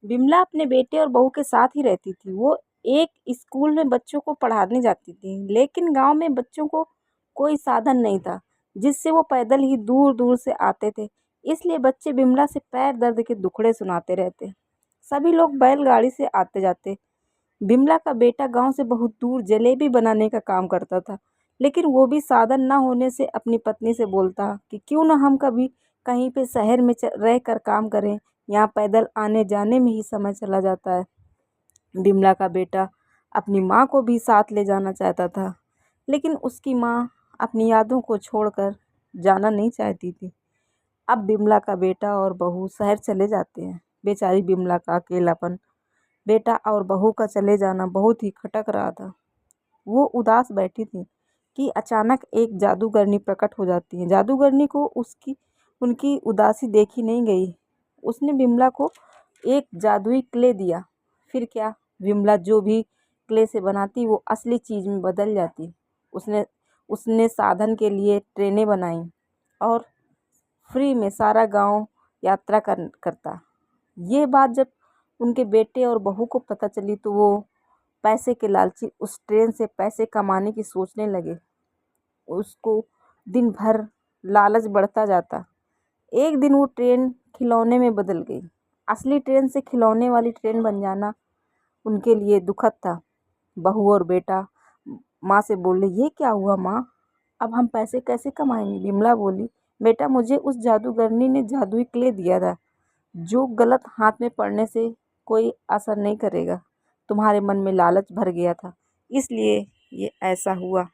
बिमला अपने बेटे और बहू के साथ ही रहती थी। वो एक स्कूल में बच्चों को पढ़ाने जाती थी, लेकिन गांव में बच्चों को कोई साधन नहीं था जिससे वो पैदल ही दूर दूर से आते थे। इसलिए बच्चे बिमला से पैर दर्द के दुखड़े सुनाते रहते। सभी लोग बैलगाड़ी से आते जाते। बिमला का बेटा गांव से बहुत दूर जलेबी बनाने का काम करता था, लेकिन वो भी साधन न होने से अपनी पत्नी से बोलता कि क्यों ना हम कभी कहीं पे शहर में रह कर काम करें, यहाँ पैदल आने जाने में ही समय चला जाता है। बिमला का बेटा अपनी माँ को भी साथ ले जाना चाहता था, लेकिन उसकी माँ अपनी यादों को छोड़कर जाना नहीं चाहती थी। अब बिमला का बेटा और बहू शहर चले जाते हैं। बेचारी बिमला का अकेलापन, बेटा और बहू का चले जाना बहुत ही खटक रहा था। वो उदास बैठी थी कि अचानक एक जादूगरनी प्रकट हो जाती है। जादूगरनी को उसकी उनकी उदासी देखी नहीं गई। उसने बिमला को एक जादुई क्ले दिया। फिर क्या, विमला जो भी क्ले से बनाती वो असली चीज़ में बदल जाती। उसने उसने साधन के लिए ट्रेनें बनाई और फ्री में सारा गांव यात्रा करता। ये बात जब उनके बेटे और बहू को पता चली तो वो पैसे के लालची उस ट्रेन से पैसे कमाने की सोचने लगे। उसको दिन भर लालच बढ़ता जाता। एक दिन वो ट्रेन खिलौने में बदल गई। असली ट्रेन से खिलौने वाली ट्रेन बन जाना उनके लिए दुखद था। बहू और बेटा माँ से बोले, ये क्या हुआ माँ, अब हम पैसे कैसे कमाएंगे? बिमला बोली, बेटा मुझे उस जादूगरनी ने जादुई क्ले दिया था जो गलत हाथ में पड़ने से कोई असर नहीं करेगा। तुम्हारे मन में लालच भर गया था, इसलिए ये ऐसा हुआ।